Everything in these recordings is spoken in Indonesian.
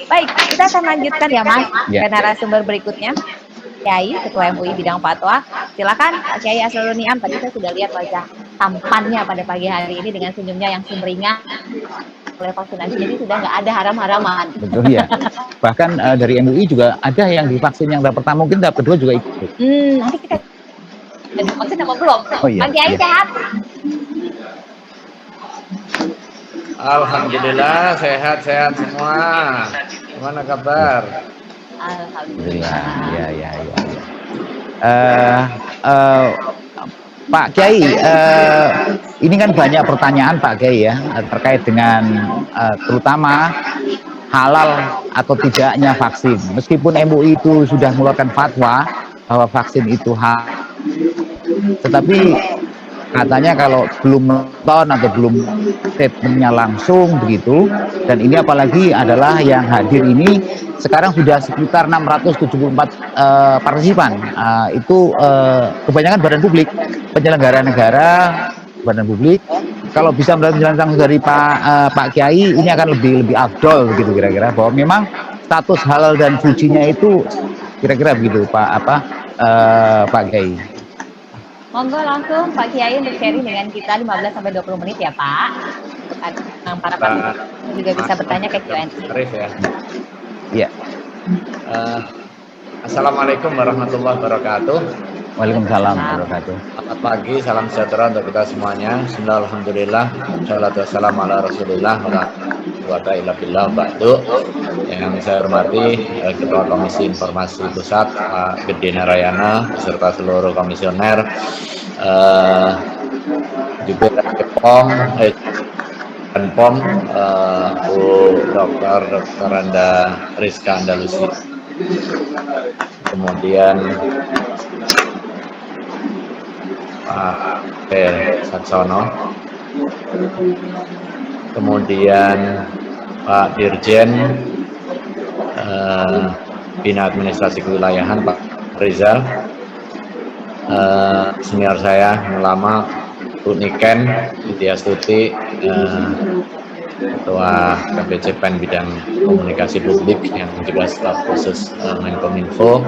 Baik, kita akan lanjutkan ya Mas Ya. ke narasumber berikutnya. Kiai, Ketua MUI Bidang Fatwa. Silakan Pak Kiai Asrorun Niam. Tadi saya sudah lihat wajah tampannya pada pagi hari ini dengan senyumnya yang sumringah oleh vaksinasi. Jadi sudah nggak ada haram-haraman. Betul ya. Bahkan dari MUI juga ada yang divaksin yang tahap pertama, mungkin tahap kedua juga ikut. Nanti kita divaksin apa belum? Oh iya. Pak Kiai Iya. sehat? Alhamdulillah sehat-sehat semua. Gimana kabar? Alhamdulillah. Ya. Pak Kiai, ini kan banyak pertanyaan Pak Kiai ya terkait dengan terutama halal atau tidaknya vaksin. Meskipun MUI itu sudah mengeluarkan fatwa bahwa vaksin itu halal, tetapi katanya kalau belum nonton atau belum statementnya langsung begitu, dan ini apalagi adalah yang hadir ini sekarang sudah sekitar 674 partisipan, itu kebanyakan badan publik, penyelenggara negara, badan publik. Kalau bisa melihat langsung dari Pak Kiai, ini akan lebih afdol begitu kira-kira, bahwa memang status halal dan sucinya itu kira-kira begitu Pak Kiai. Monggo langsung Pak Kiai untuk sharing dengan kita 15-20 menit ya Pak. Para partisipan juga bisa bertanya ke Q&A. Ya. Iya. Assalamualaikum warahmatullahi wabarakatuh. Waalaikumsalam warahmatullahi wabarakatuh. Selamat pagi, salam sejahtera untuk kita semuanya. Alhamdulillah, salatu wassalamu ala rasulillah wa ta'ala billah ba'du. Yang saya hormati Ketua Komisi Informasi Pusat Pak Gede Narayana beserta seluruh komisioner, juga POM dan POM, Bu Dr. Anda Rizka Andalusi, kemudian Pak Saksono, kemudian Pak Dirjen Bina Administrasi Kewilayahan Pak Rizal, senior saya yang lama Bu Niken Widya Stuti, Ketua KPCPEN Bidang Komunikasi Publik yang juga staf khusus Menkominfo,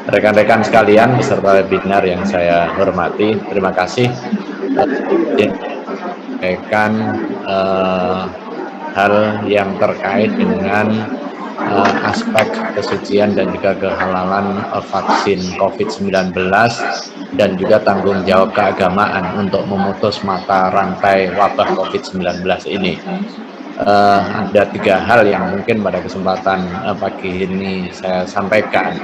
rekan-rekan sekalian beserta webinar yang saya hormati, terima kasih. Sampaikan hal yang terkait dengan aspek kesucian dan juga kehalalan vaksin COVID-19 dan juga tanggung jawab keagamaan untuk memutus mata rantai wabah COVID-19 ini. Ada 3 hal yang mungkin pada kesempatan pagi ini saya sampaikan.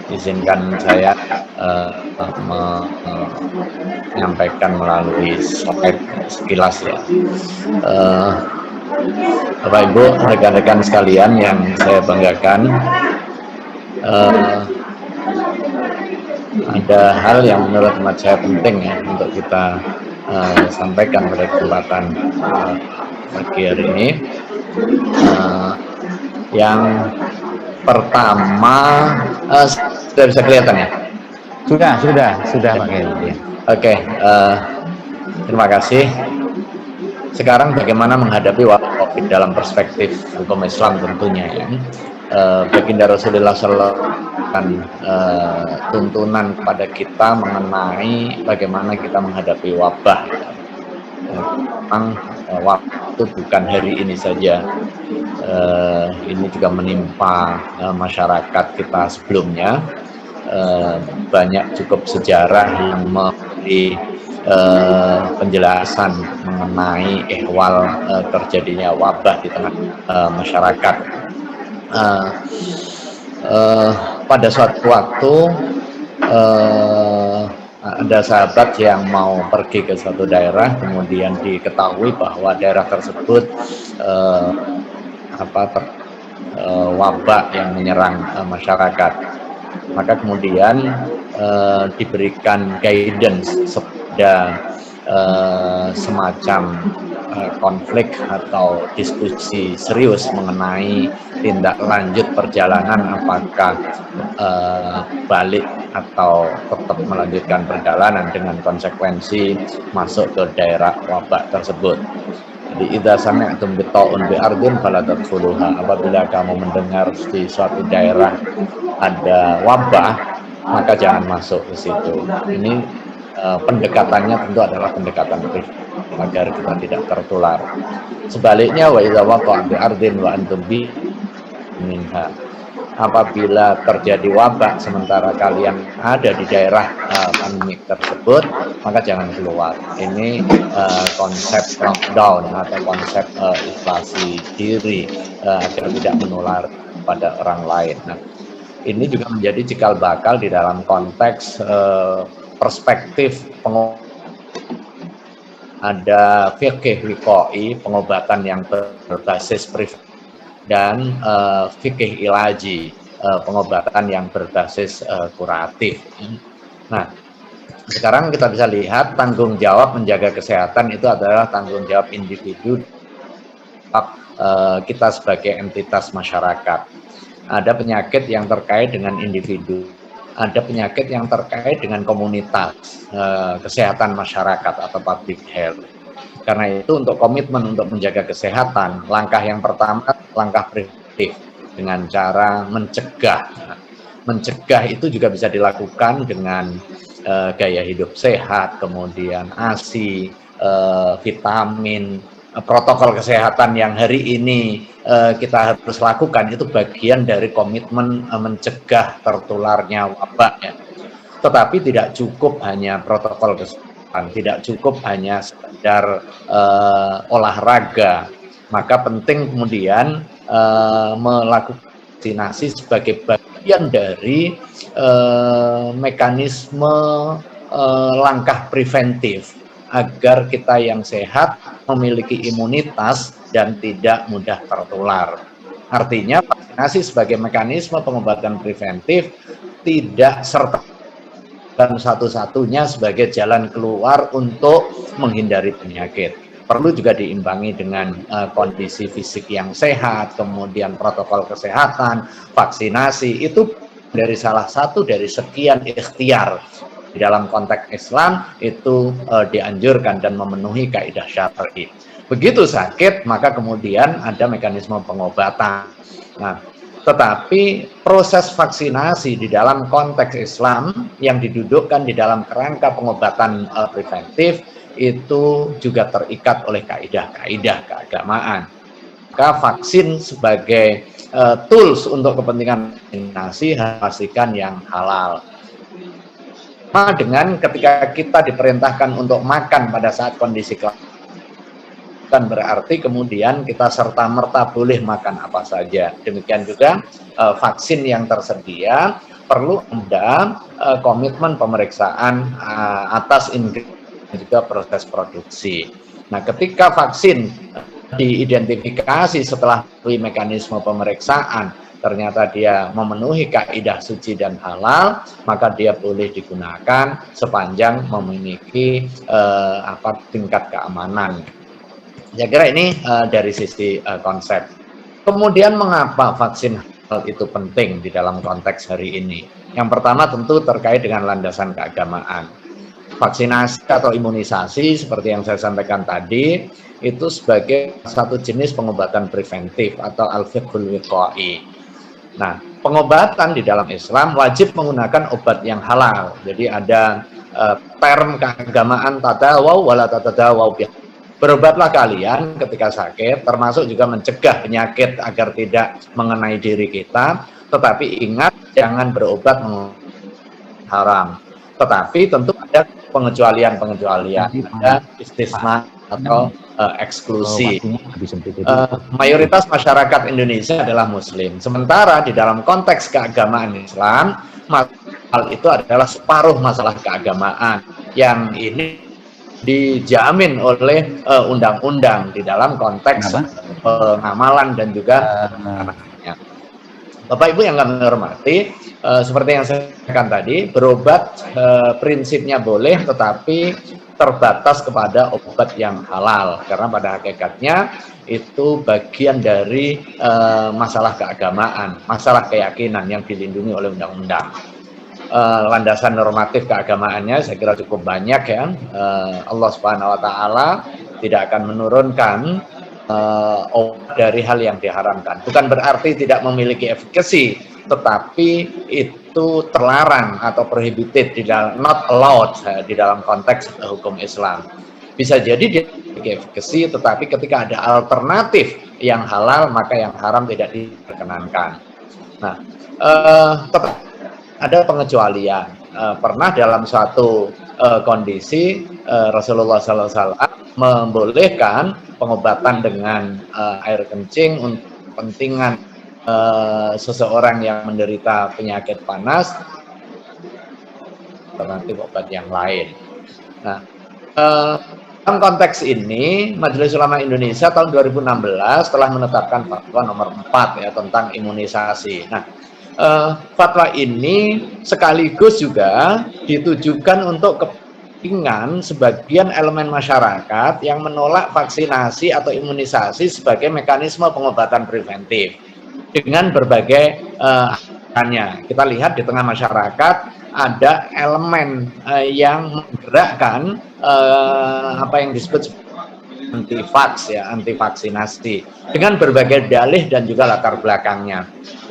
Izinkan saya menyampaikan melalui slide sekilas ya. Bapak Ibu, rekan-rekan sekalian yang saya banggakan, ada hal yang menurut hemat saya penting ya untuk kita sampaikan pada kesempatan pagi hari ini. Yang pertama, sudah bisa kelihatan ya? Sudah Pak Kiai. Oke, terima kasih. Sekarang bagaimana menghadapi wabah COVID dalam perspektif hukum Islam tentunya ya. Baginda Rasulullah SAW tuntunan kepada kita mengenai bagaimana kita menghadapi wabah. Memang wabah itu bukan hari ini saja, ini juga menimpa masyarakat kita sebelumnya. Banyak cukup sejarah yang memberi penjelasan mengenai ihwal terjadinya wabah di tengah masyarakat. Pada suatu waktu ada sahabat yang mau pergi ke suatu daerah, kemudian diketahui bahwa daerah tersebut wabah yang menyerang masyarakat. Maka kemudian diberikan guidance pada semacam konflik atau diskusi serius mengenai tindak lanjut perjalanan, apakah balik atau tetap melanjutkan perjalanan dengan konsekuensi masuk ke daerah wabah tersebut. Di idza sami'tum bitta'un bi ardin fala tadkhuluha. Apabila kamu mendengar di suatu daerah ada wabah, maka jangan masuk ke situ. Ini pendekatannya tentu adalah pendekatan privat agar kita tidak tertular. Sebaliknya wa idza waqa'a bi ardin wa antum bi minha. Apabila terjadi wabah sementara kalian ada di daerah pandemik tersebut, maka jangan keluar. Ini konsep lockdown atau konsep isolasi diri agar tidak menular pada orang lain. Nah, ini juga menjadi cikal bakal di dalam konteks perspektif ada fikih wiqai, pengobatan yang berbasis privat, dan fikih ilaji, pengobatan yang berbasis kuratif. Nah, sekarang kita bisa lihat tanggung jawab menjaga kesehatan itu adalah tanggung jawab individu, kita sebagai entitas masyarakat. Ada penyakit yang terkait dengan individu, ada penyakit yang terkait dengan komunitas, kesehatan masyarakat atau public health. Karena itu untuk komitmen untuk menjaga kesehatan, langkah yang pertama, langkah preventif dengan cara mencegah. Mencegah itu juga bisa dilakukan dengan gaya hidup sehat, kemudian ASI, vitamin, protokol kesehatan yang hari ini kita harus lakukan, itu bagian dari komitmen mencegah tertularnya wabah. Ya. Tetapi tidak cukup hanya protokol kesehatan, tidak cukup hanya sekedar olahraga, maka penting kemudian melakukan vaksinasi sebagai bagian dari mekanisme langkah preventif agar kita yang sehat memiliki imunitas dan tidak mudah tertular. Artinya vaksinasi sebagai mekanisme pengobatan preventif tidak serta dan satu-satunya sebagai jalan keluar untuk menghindari penyakit. Perlu juga diimbangi dengan kondisi fisik yang sehat, kemudian protokol kesehatan, vaksinasi, itu dari salah satu dari sekian ikhtiar. Di dalam konteks Islam itu dianjurkan dan memenuhi kaidah syar'i. Begitu sakit, maka kemudian ada mekanisme pengobatan. Nah, tetapi proses vaksinasi di dalam konteks Islam yang didudukkan di dalam kerangka pengobatan preventif itu juga terikat oleh kaidah-kaidah keagamaan. Maka vaksin sebagai tools untuk kepentingan vaksinasi harus pastikan yang halal. Sama dengan ketika kita diperintahkan untuk makan pada saat kondisi bukan berarti kemudian kita serta-merta boleh makan apa saja. Demikian juga vaksin yang tersedia perlu ada komitmen pemeriksaan atas ingredient dan juga proses produksi. Nah, ketika vaksin diidentifikasi setelah mekanisme pemeriksaan, ternyata dia memenuhi kaidah suci dan halal, maka dia boleh digunakan sepanjang memiliki tingkat keamanan. Saya kira ini dari sisi konsep. Kemudian mengapa vaksin halal itu penting di dalam konteks hari ini? Yang pertama tentu terkait dengan landasan keagamaan. Vaksinasi atau imunisasi seperti yang saya sampaikan tadi itu sebagai satu jenis pengobatan preventif atau al-fiqhul wiqai. Nah, pengobatan di dalam Islam wajib menggunakan obat yang halal. Jadi ada term keagamaan tadawaw wala tatadawaw. Berobatlah kalian ketika sakit, termasuk juga mencegah penyakit agar tidak mengenai diri kita. Tetapi ingat, jangan berobat haram. Tetapi tentu ada pengecualian-pengecualian, ada istisna atau eksklusi. Mayoritas masyarakat Indonesia adalah Muslim. Sementara di dalam konteks keagamaan Islam, hal itu adalah separuh masalah keagamaan yang ini dijamin oleh undang-undang di dalam konteks pengamalan dan juga anaknya. Bapak Ibu yang kami hormati, seperti yang saya katakan tadi, berobat prinsipnya boleh, tetapi terbatas kepada obat yang halal, karena pada hakikatnya itu bagian dari masalah keagamaan, masalah keyakinan yang dilindungi oleh undang-undang. Landasan normatif keagamaannya saya kira cukup banyak ya. Allah Subhanahu wa taala tidak akan menurunkan obat dari hal yang diharamkan. Bukan berarti tidak memiliki efikasi, tetapi itu terlarang atau prohibited, not allowed di dalam konteks hukum Islam. Bisa jadi dia memiliki efikasi, tetapi ketika ada alternatif yang halal, maka yang haram tidak diperkenankan. Nah, tetap ada pengecualian. Pernah dalam suatu kondisi Rasulullah SAW membolehkan pengobatan dengan air kencing untuk kepentingan seseorang yang menderita penyakit panas, alternatif obat yang lain. Nah, dalam konteks ini, Majelis Ulama Indonesia tahun 2016 telah menetapkan fatwa nomor 4 ya tentang imunisasi. Nah, fatwa ini sekaligus juga ditujukan untuk kepentingan sebagian elemen masyarakat yang menolak vaksinasi atau imunisasi sebagai mekanisme pengobatan preventif dengan berbagai alasannya. Kita lihat di tengah masyarakat ada elemen yang menggerakkan apa yang disebut anti-vaks ya, anti vaksinasi dengan berbagai dalih dan juga latar belakangnya.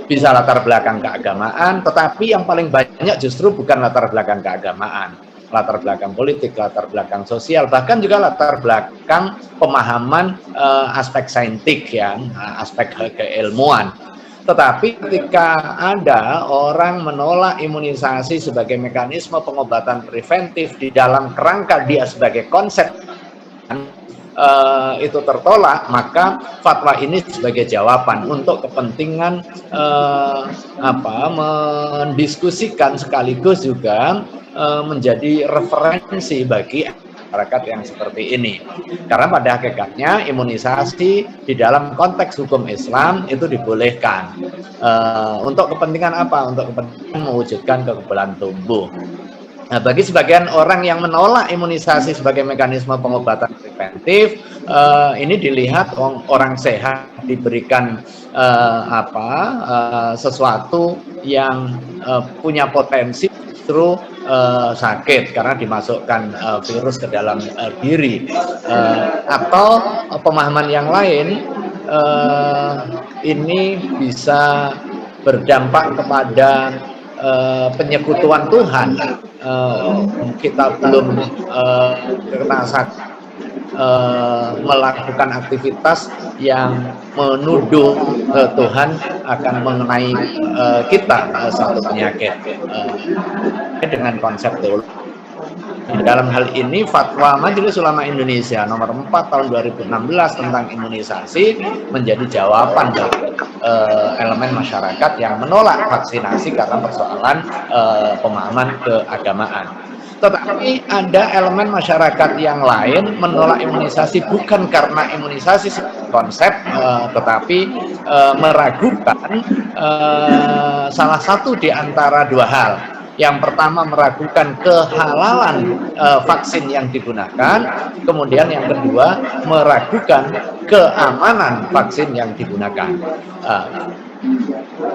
Bisa latar belakang keagamaan, tetapi yang paling banyak justru bukan latar belakang keagamaan, latar belakang politik, latar belakang sosial, bahkan juga latar belakang pemahaman aspek saintik ya, aspek keilmuan. Tetapi ketika ada orang menolak imunisasi sebagai mekanisme pengobatan preventif di dalam kerangka dia sebagai konsep itu tertolak, maka fatwa ini sebagai jawaban untuk kepentingan mendiskusikan sekaligus juga menjadi referensi bagi masyarakat yang seperti ini. Karena pada hakikatnya imunisasi di dalam konteks hukum Islam itu dibolehkan untuk kepentingan apa? Untuk kepentingan mewujudkan kekebalan tubuh. Nah, bagi sebagian orang yang menolak imunisasi sebagai mekanisme pengobatan preventif, ini dilihat orang sehat diberikan sesuatu yang punya potensi justru sakit karena dimasukkan virus ke dalam diri, atau pemahaman yang lain ini bisa berdampak kepada penyekutuan Tuhan. Kita belum kena melakukan aktivitas yang menuduh Tuhan akan mengenai kita satu penyakit dengan konsep teologi. Dalam hal ini fatwa Majelis Ulama Indonesia nomor 4 tahun 2016 tentang imunisasi menjadi jawaban dari elemen masyarakat yang menolak vaksinasi karena persoalan pemahaman keagamaan. Tetapi ada elemen masyarakat yang lain menolak imunisasi bukan karena imunisasi konsep, tetapi meragukan salah satu di antara dua hal. Yang pertama meragukan kehalalan vaksin yang digunakan, kemudian yang kedua meragukan keamanan vaksin yang digunakan.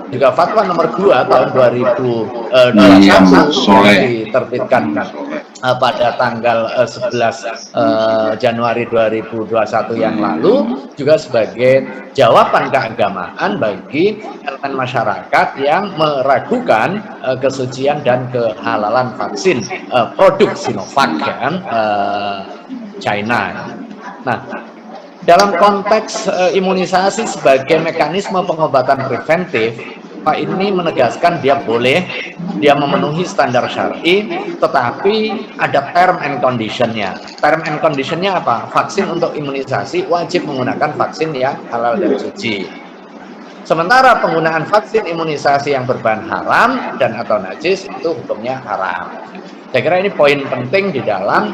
Juga fatwa nomor 2 tahun 2021 diterbitkan pada tanggal 11 Januari 2021 yang lalu juga sebagai jawaban keagamaan bagi elemen masyarakat yang meragukan kesucian dan kehalalan vaksin produk Sinovac China. Nah, dalam konteks imunisasi sebagai mekanisme pengobatan preventif, Pak ini menegaskan dia boleh, dia memenuhi standar syar'i, tetapi ada term and condition-nya. Term and condition-nya apa? Vaksin untuk imunisasi wajib menggunakan vaksin yang halal dan suci. Sementara penggunaan vaksin imunisasi yang berbahan haram dan atau najis itu hukumnya haram. Saya kira ini poin penting di dalam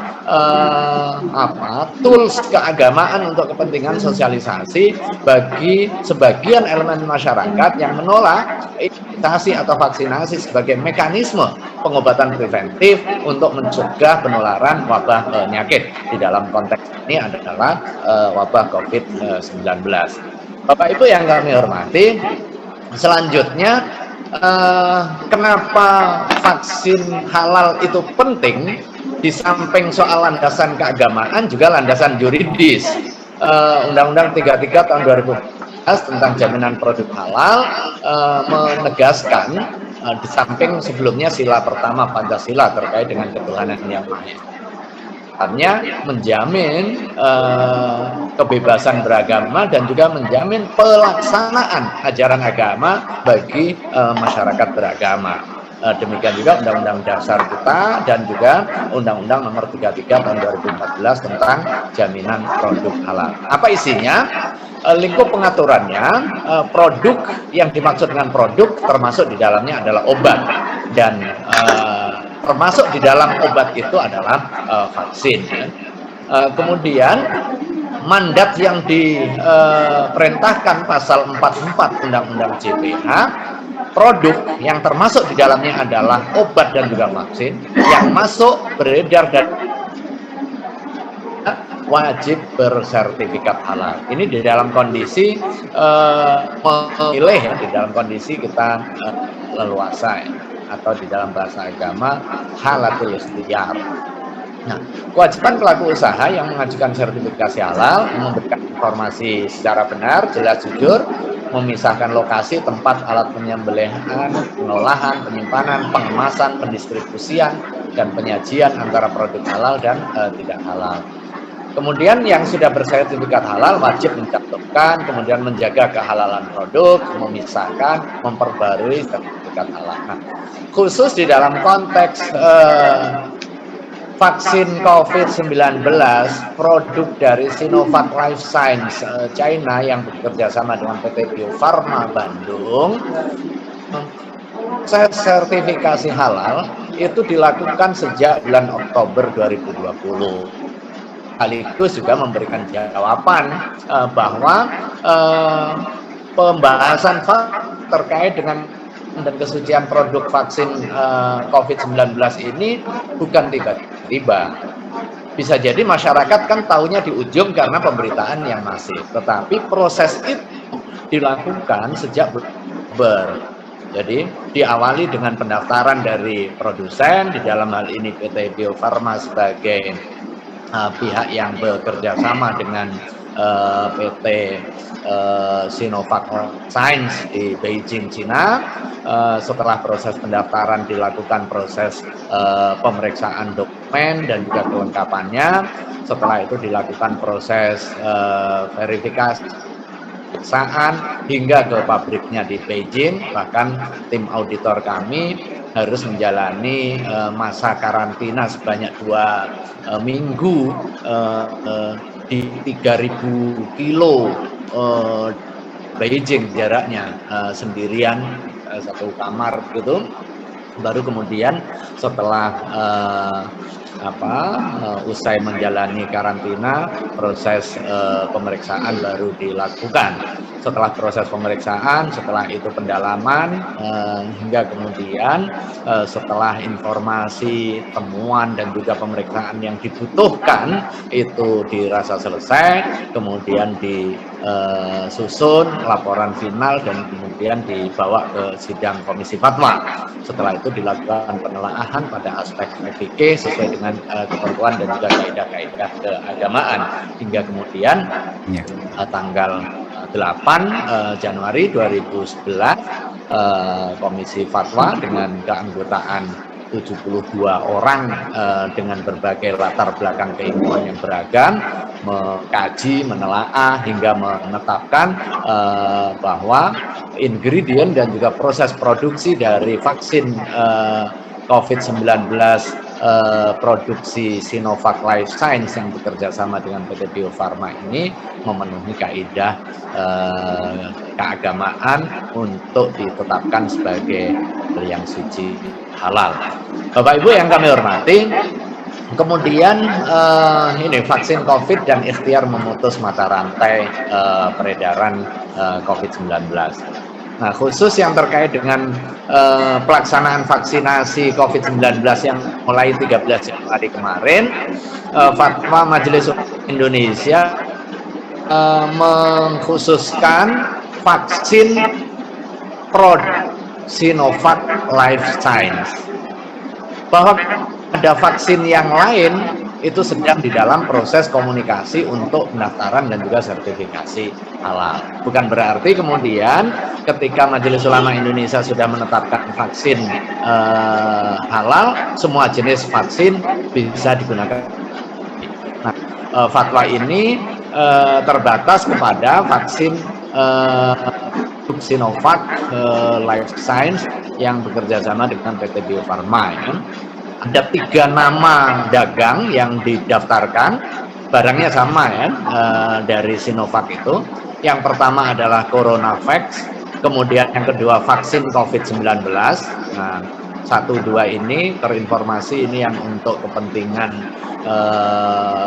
tools keagamaan untuk kepentingan sosialisasi bagi sebagian elemen masyarakat yang menolak imunisasi atau vaksinasi sebagai mekanisme pengobatan preventif untuk mencegah penularan wabah penyakit. Di dalam konteks ini adalah wabah COVID-19. Bapak Ibu yang kami hormati, selanjutnya kenapa vaksin halal itu penting? di samping soal landasan keagamaan juga landasan yuridis. Undang-Undang 33 tahun 2014 tentang jaminan produk halal menegaskan di samping sebelumnya sila pertama Pancasila terkait dengan ketuhanan yang Maha Esa, artinya menjamin kebebasan beragama dan juga menjamin pelaksanaan ajaran agama bagi masyarakat beragama. Demikian juga Undang-Undang Dasar kita dan juga Undang-Undang Nomor 33 tahun 2014 tentang jaminan produk halal. Apa isinya? Lingkup pengaturannya, produk yang dimaksud dengan produk termasuk di dalamnya adalah obat, dan termasuk di dalam obat itu adalah vaksin. Kemudian mandat yang diperintahkan pasal 44 Undang-Undang JPH, produk yang termasuk di dalamnya adalah obat dan juga vaksin yang masuk beredar dan wajib bersertifikat halal. Ini di dalam kondisi memilih ya, di dalam kondisi kita leluasa ya, atau di dalam bahasa agama halatul ikhtiyar. Nah, kewajiban pelaku usaha yang mengajukan sertifikasi halal memberikan informasi secara benar, jelas, jujur, memisahkan lokasi, tempat, alat penyembelihan, pengolahan, penyimpanan, pengemasan, pendistribusian, dan penyajian antara produk halal dan tidak halal. Kemudian yang sudah bersertifikat halal wajib mencantumkan, kemudian menjaga kehalalan produk, memisahkan, memperbarui sertifikat halal. Nah, khusus di dalam konteks vaksin COVID-19, produk dari Sinovac Life Science China yang bekerja sama dengan PT Bio Farma Bandung, proses sertifikasi halal itu dilakukan sejak bulan Oktober 2020. Sekaligus juga memberikan jawaban bahwa pembahasan terkait dengan dan kesucian produk vaksin COVID-19 ini bukan tiba-tiba. Bisa jadi masyarakat kan taunya di ujung karena pemberitaan yang masif, tetapi proses itu dilakukan sejak Oktober. Jadi diawali dengan pendaftaran dari produsen, di dalam hal ini PT Bio Farma sebagai pihak yang bekerja sama dengan PT Sinovac Science di Beijing, Cina. Setelah proses pendaftaran dilakukan proses pemeriksaan dokumen dan juga kelengkapannya. Setelah itu dilakukan proses verifikasi pemeriksaan hingga ke pabriknya di Beijing. Bahkan tim auditor kami harus menjalani masa karantina sebanyak 2 minggu di 3.000 kilo Beijing jaraknya, sendirian satu kamar gitu. Baru kemudian setelah usai menjalani karantina, proses pemeriksaan baru dilakukan. Setelah proses pemeriksaan, setelah itu pendalaman, hingga kemudian setelah informasi, temuan, dan juga pemeriksaan yang dibutuhkan itu dirasa selesai, kemudian disusun laporan final dan kemudian dibawa ke sidang komisi fatwa. Setelah itu dilakukan penelaahan pada aspek fikih sesuai dengan ketentuan dan juga kaidah-kaidah keagamaan, hingga kemudian tanggal 8 Januari 2011 Komisi Fatwa dengan keanggotaan 72 orang dengan berbagai latar belakang keilmuan yang beragam mengkaji, menelaah hingga menetapkan bahwa ingredient dan juga proses produksi dari vaksin COVID-19 produksi Sinovac Life Science yang bekerja sama dengan PT Bio Farma ini memenuhi kaidah keagamaan untuk ditetapkan sebagai yang suci halal. Bapak Ibu yang kami hormati, kemudian ini vaksin COVID dan ikhtiar memutus mata rantai peredaran COVID-19. Nah, khusus yang terkait dengan pelaksanaan vaksinasi COVID-19 yang mulai 13 Januari kemarin, Fatwa Majelis Ulama Indonesia mengkhususkan vaksin produk Sinovac Life Science, bahwa pada vaksin yang lain itu sedang di dalam proses komunikasi untuk pendaftaran dan juga sertifikasi halal. Bukan berarti kemudian ketika Majelis Ulama Indonesia sudah menetapkan vaksin halal, semua jenis vaksin bisa digunakan. Nah, fatwa ini terbatas kepada vaksin Sinovac Life Science yang bekerja sama dengan PT Bio Farma. Ya. Ada 3 nama dagang yang didaftarkan, barangnya sama ya, dari Sinovac itu. Yang pertama adalah CoronaVax, kemudian yang kedua vaksin COVID-19. Nah, 1-2 ini terinformasi ini yang untuk kepentingan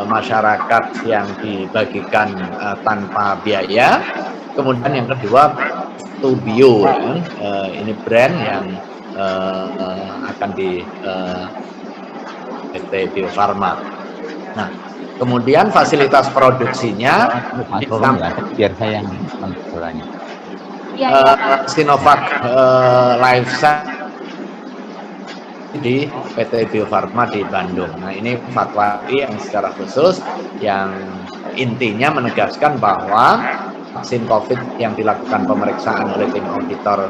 masyarakat yang dibagikan tanpa biaya. Kemudian yang kedua Tubio, ya. Ini brand yang akan di PT Bio Farma. Nah, kemudian fasilitas produksinya biar saya yang menanya. Sinovac Life Science di PT Bio Farma di Bandung. Nah, ini fatwa yang secara khusus yang intinya menegaskan bahwa vaksin COVID yang dilakukan pemeriksaan oleh tim auditor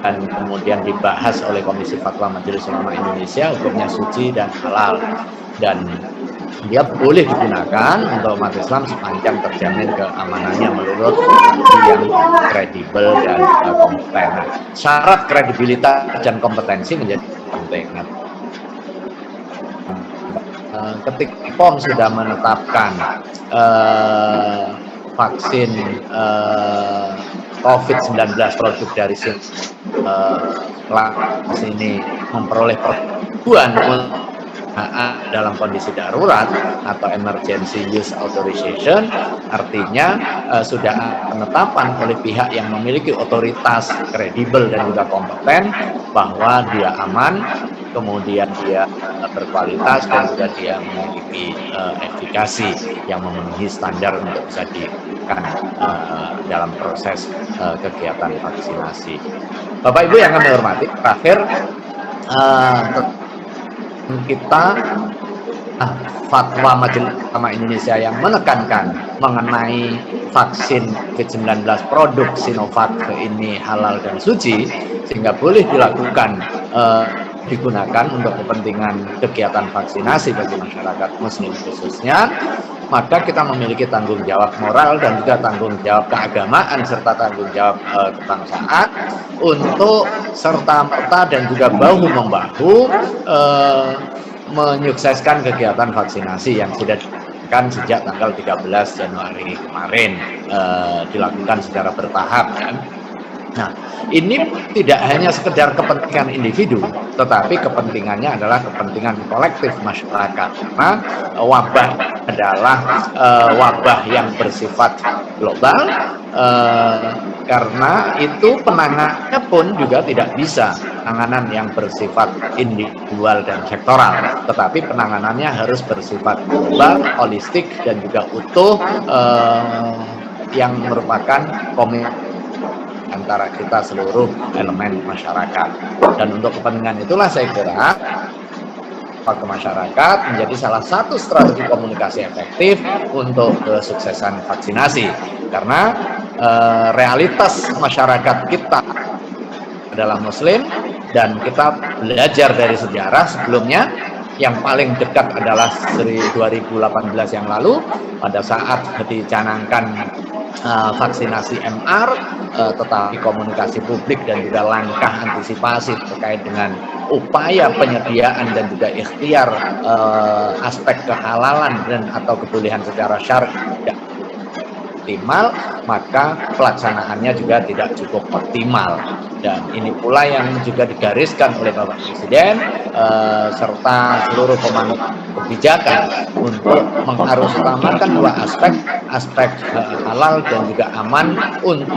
dan kemudian dibahas oleh Komisi Fatwa Majelis Ulama Indonesia, hukumnya suci dan halal, dan dia boleh digunakan untuk umat Islam sepanjang terjamin keamanannya menurut yang kredibel dan kompeten. Syarat kredibilitas dan kompetensi menjadi penting. Ketika POM sudah menetapkan vaksin COVID-19 produk dari sini memperoleh persetujuan dalam kondisi darurat atau emergency use authorization, artinya sudah penetapan oleh pihak yang memiliki otoritas kredibel dan juga kompeten bahwa dia aman, kemudian dia berkualitas dan juga dia memiliki efikasi yang memenuhi standar untuk bisa digunakan dalam proses kegiatan vaksinasi. Bapak Ibu yang kami hormati, terakhir kita fatwa Majelis Ulama Indonesia yang menekankan mengenai vaksin COVID-19 produk Sinovac ini halal dan suci, sehingga boleh dilakukan digunakan untuk kepentingan kegiatan vaksinasi bagi masyarakat muslim khususnya, maka kita memiliki tanggung jawab moral dan juga tanggung jawab keagamaan serta tanggung jawab kebangsaan untuk serta-merta dan juga bahu-membahu menyukseskan kegiatan vaksinasi yang sudah dilakukan sejak tanggal 13 Januari kemarin, dilakukan secara bertahap kan. Nah, ini tidak hanya sekedar kepentingan individu, tetapi kepentingannya adalah kepentingan kolektif masyarakat. Karena wabah adalah wabah yang bersifat global, karena itu penanganannya pun juga tidak bisa penanganan yang bersifat individual dan sektoral, tetapi penanganannya harus bersifat global, holistik, dan juga utuh, yang merupakan komitmen antara kita seluruh elemen masyarakat. Dan untuk kepentingan itulah saya kira ke masyarakat menjadi salah satu strategi komunikasi efektif untuk kesuksesan vaksinasi, karena realitas masyarakat kita adalah muslim dan kita belajar dari sejarah sebelumnya. Yang paling dekat adalah 2018 yang lalu pada saat dicanangkan vaksinasi MR, tetapi komunikasi publik dan juga langkah antisipasi terkait dengan upaya penyediaan dan juga ikhtiar aspek kehalalan dan atau kebolehan secara syar'i tidak optimal, maka pelaksanaannya juga tidak cukup optimal. Dan ini pula yang juga digariskan oleh Bapak Presiden serta seluruh pemangku kebijakan untuk mengharusutamakan dua aspek halal dan juga aman untuk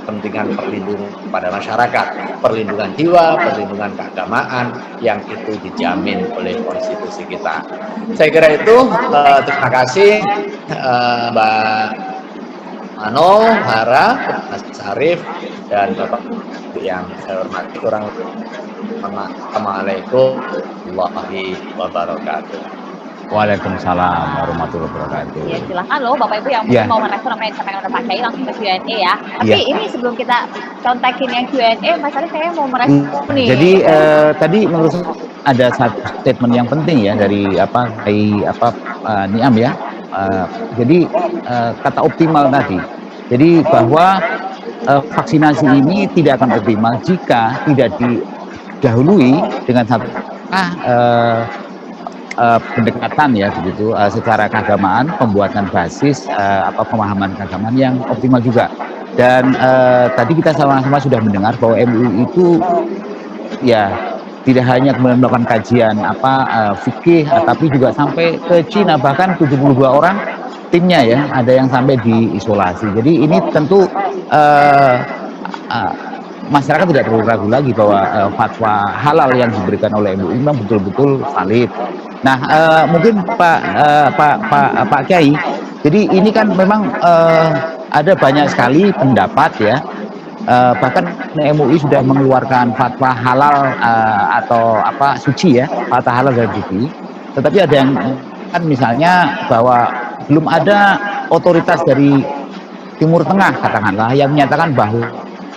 kepentingan perlindungan pada masyarakat, perlindungan jiwa, perlindungan keagamaan yang itu dijamin oleh konstitusi kita. Saya kira itu. Terima kasih Mbak Mano, Hara, Mas Arif. dan Bapak yang saya hormati, kurang Assalamualaikum warahmatullahi wabarakatuh. Waalaikumsalam warahmatullahi wabarakatuh. Ya, silakan loh Bapak Ibu yang mungkin mau merespon apa yang disampaikan oleh Pak Kiai, langsung ke Q&A ya. Tapi ini sebelum kita contekin yang Q&A, Mas Arif kayaknya mau merespon nih. Jadi tadi menurut saya ada satu statement yang penting ya dari Niam ya. Jadi kata optimal tadi. Jadi bahwa vaksinasi ini tidak akan optimal jika tidak didahului dengan satu pendekatan ya begitu secara keagamaan, pembuatan basis pemahaman keagamaan yang optimal juga. Dan tadi kita sama-sama sudah mendengar bahwa MUI itu ya tidak hanya kemudian melakukan kajian fikih, tapi juga sampai ke Cina, bahkan 72 orang timnya ya, ada yang sampai diisolasi. Jadi ini tentu masyarakat tidak perlu ragu lagi bahwa fatwa halal yang diberikan oleh MUI memang betul-betul valid. Nah, mungkin Pak Kiai, jadi ini kan memang ada banyak sekali pendapat ya, bahkan MUI sudah mengeluarkan fatwa halal atau suci ya, fatwa halal dan suci. Tetapi ada yang kan misalnya bahwa belum ada otoritas dari Timur Tengah katakanlah yang menyatakan bahwa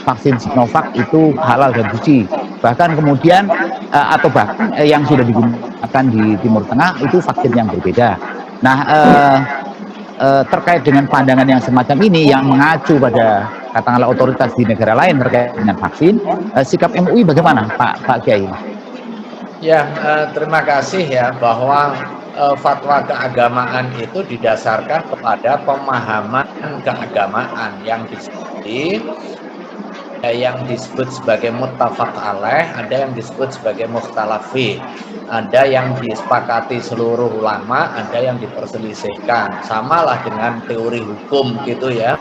vaksin Sinovac itu halal dan suci. Bahkan kemudian atau bahkan yang sudah digunakan di Timur Tengah itu vaksin yang berbeda. Nah, terkait dengan pandangan yang semacam ini yang mengacu pada katakanlah otoritas di negara lain terkait dengan vaksin, sikap MUI bagaimana Pak Kiai? Ya, terima kasih ya bahwa fatwa keagamaan itu didasarkan kepada pemahaman keagamaan yang disebut sebagai muttafaq alaih, ada yang disebut sebagai mukhtalaf fi, ada yang disepakati seluruh ulama, ada yang diperselisihkan. Samalah dengan teori hukum gitu ya,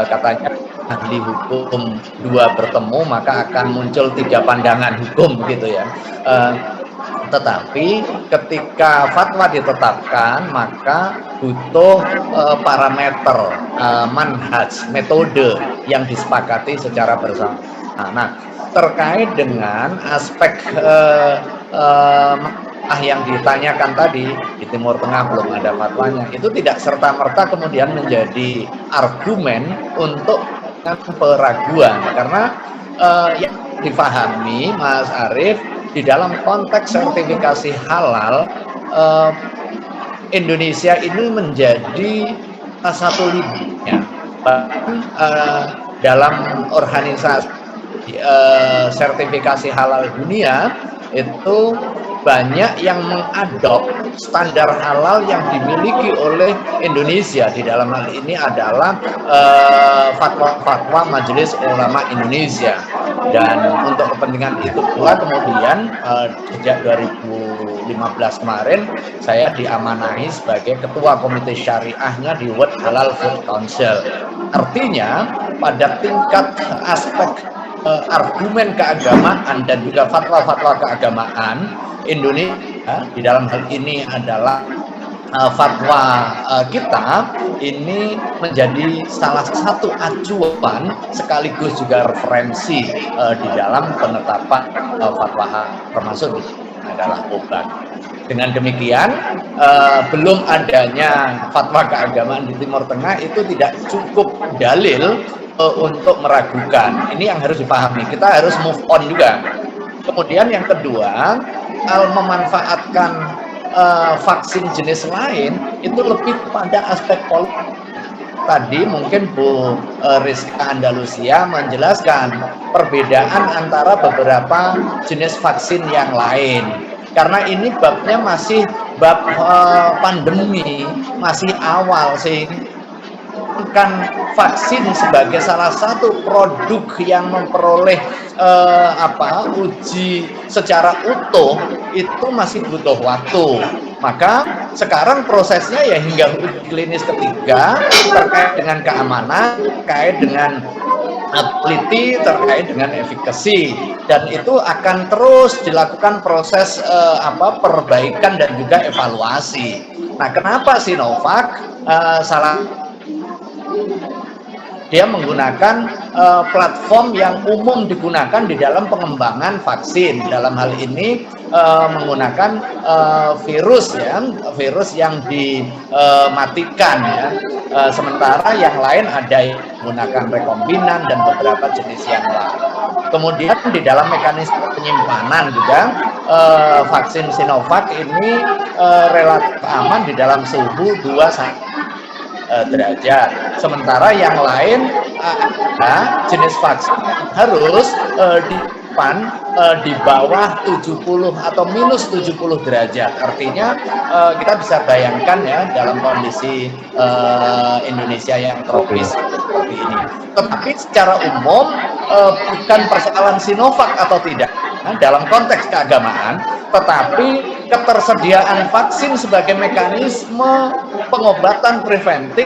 katanya ahli hukum dua bertemu maka akan muncul 3 pandangan hukum gitu ya. Tetapi ketika fatwa ditetapkan maka butuh parameter, manhaj, metode yang disepakati secara bersama. Nah, terkait dengan aspek yang ditanyakan tadi, di Timur Tengah belum ada fatwanya, itu tidak serta-merta kemudian menjadi argumen untuk peraguan, karena yang difahami Mas Arif, di dalam konteks sertifikasi halal, Indonesia ini menjadi salah satu leadernya. Bahkan dalam organisasi sertifikasi halal dunia itu banyak yang mengadop standar halal yang dimiliki oleh Indonesia. Di dalam hal ini adalah fatwa-fatwa Majelis Ulama Indonesia. Dan untuk kepentingan itu pula kemudian sejak 2015 kemarin saya diamanahi sebagai ketua komite syariahnya di World Halal Food Council. Artinya pada tingkat aspek argumen keagamaan dan juga fatwa-fatwa keagamaan, Indonesia di dalam hal ini adalah fatwa kita ini menjadi salah satu acuan sekaligus juga referensi di dalam penetapan fatwa, termasuk adalah obat. Dengan demikian, belum adanya fatwa keagamaan di Timur Tengah itu tidak cukup dalil untuk meragukan. Ini yang harus dipahami. Kita harus move on juga. Kemudian yang kedua, memanfaatkan vaksin jenis lain itu lebih pada aspek politik. Tadi mungkin Bu Rizka Andalusia menjelaskan perbedaan antara beberapa jenis vaksin yang lain. Karena ini babnya masih bab pandemi, masih awal, sehingga vaksin sebagai salah satu produk yang memperoleh uji secara utuh itu masih butuh waktu. Maka sekarang prosesnya ya hingga uji klinis ketiga terkait dengan keamanan, terkait dengan teliti, terkait dengan efikasi, dan itu akan terus dilakukan proses perbaikan dan juga evaluasi. Nah, kenapa Sinovac salah Dia menggunakan platform yang umum digunakan di dalam pengembangan vaksin. Dalam hal ini menggunakan virus yang dimatikan ya. Sementara yang lain ada yang menggunakan rekombinan dan beberapa jenis yang lain. Kemudian di dalam mekanisme penyimpanan juga vaksin Sinovac ini relatif aman di dalam suhu 2 derajat. Sementara yang lain ada jenis vaksin harus disimpan di bawah 70 atau minus 70 derajat. Artinya kita bisa bayangkan ya dalam kondisi Indonesia yang tropis seperti ini. Tetapi secara umum bukan persoalan Sinovac atau tidak dalam konteks keagamaan, tetapi ketersediaan vaksin sebagai mekanisme pengobatan preventif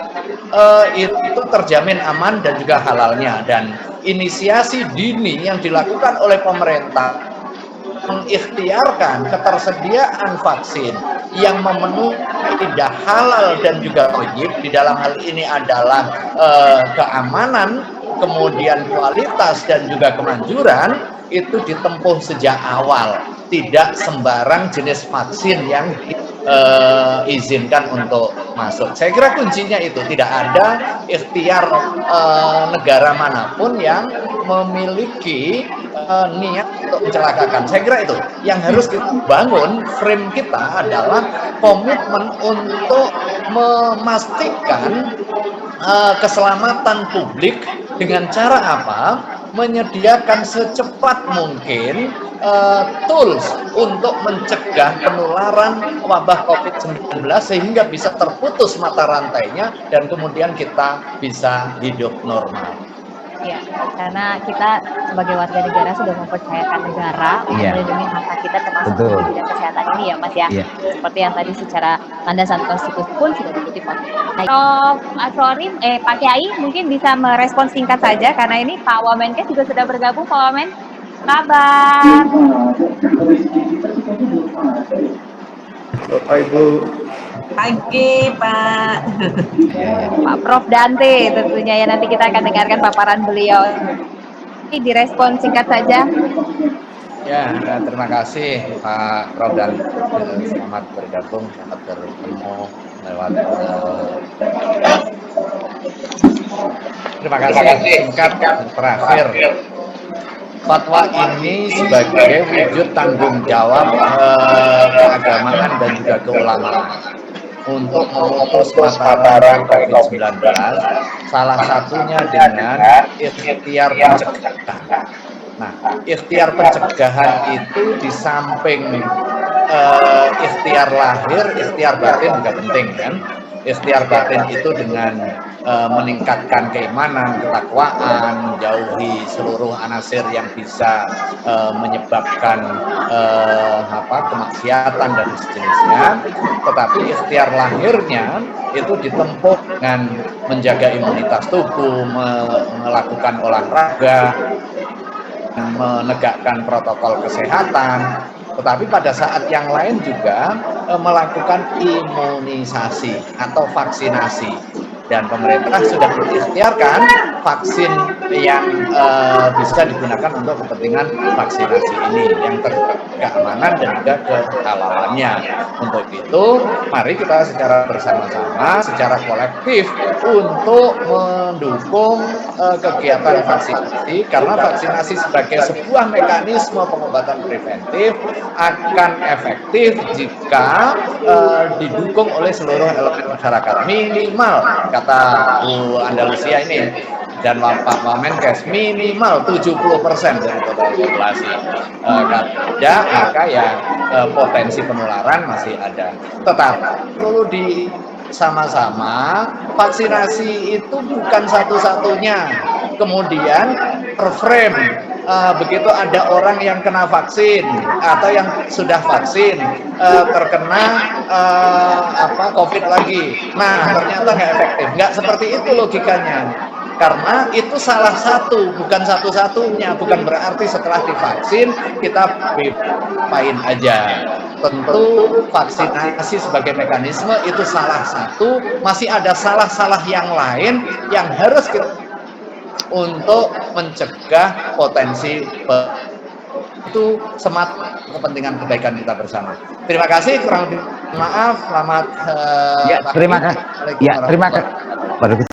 itu terjamin aman dan juga halalnya. Dan inisiasi dini yang dilakukan oleh pemerintah mengikhtiarkan ketersediaan vaksin yang memenuhi kaidah halal dan juga wajib, di dalam hal ini adalah keamanan, kemudian kualitas dan juga kemanjuran, itu ditempuh sejak awal. Tidak sembarang jenis vaksin yang diizinkan untuk masuk. Saya kira kuncinya itu, tidak ada ikhtiar negara manapun yang memiliki niat untuk mencelakakan. Saya kira itu yang harus kita bangun. Frame kita adalah komitmen untuk memastikan keselamatan publik dengan cara apa? Menyediakan secepat mungkin tools untuk mencegah penularan wabah COVID-19 sehingga bisa terputus mata rantainya dan kemudian kita bisa hidup normal. Ya, karena kita sebagai warga negara sudah mempercayakan negara untuk melindungi hak kita termasuk di bidang kesehatan ini ya Mas ya. Seperti yang tadi secara landasan konstitusi pun sudah dikutip. Sorry, Pak Kiai mungkin bisa merespons singkat saja karena ini Pak Wamenkes juga sudah bergabung. Pak Wamen, kabar? Bapak Ibu. Pagi Pak. Pak Prof Dante tentunya ya, nanti kita akan dengarkan paparan beliau. Ini direspon singkat saja. Ya, terima kasih Pak Prof Dante. Selamat bergabung, selamat bertemu lewat. Terima kasih. Singkat terakhir. Fatwa ini sebagai wujud tanggung jawab keagamaan dan juga keulamaan untuk memutus mata rantai COVID-19, salah satunya dengan ikhtiar pencegahan. Nah, ikhtiar pencegahan itu di samping ikhtiar lahir, ikhtiar batin juga penting kan. Ikhtiar batin itu dengan meningkatkan keimanan, ketakwaan, menjauhi seluruh anasir yang bisa menyebabkan kemaksiatan dan sejenisnya. Tetapi ikhtiar lahirnya itu ditempuh dengan menjaga imunitas tubuh, melakukan olahraga, menegakkan protokol kesehatan. Tetapi pada saat yang lain juga melakukan imunisasi atau vaksinasi. Dan pemerintah sudah mengikhtiarkan vaksin yang bisa digunakan untuk kepentingan vaksinasi ini yang keamanan dan juga kehalalannya. Untuk itu, mari kita secara bersama-sama, secara kolektif untuk mendukung kegiatan vaksinasi, karena vaksinasi sebagai sebuah mekanisme pengobatan preventif akan efektif jika didukung oleh seluruh elemen masyarakat. Minimal kata Bu Andalusia ini dan Pak Wamenkes, minimal 70% dari total populasi. Tidak, maka ya potensi penularan masih ada. Tetapi perlu sama-sama, vaksinasi itu bukan satu-satunya. Kemudian terframe begitu ada orang yang kena vaksin atau yang sudah vaksin terkena COVID lagi, nah ternyata nggak efektif. Nggak seperti itu logikanya, karena itu salah satu, bukan satu-satunya. Bukan berarti setelah divaksin kita bebain aja. tentu vaksinasi sebagai mekanisme itu salah satu, masih ada salah-salah yang lain yang harus kita untuk mencegah potensi itu semata kepentingan kebaikan kita bersama. Terima kasih, kurang lebih maaf, selamat Ya, terima kasih. Ya, terima kasih.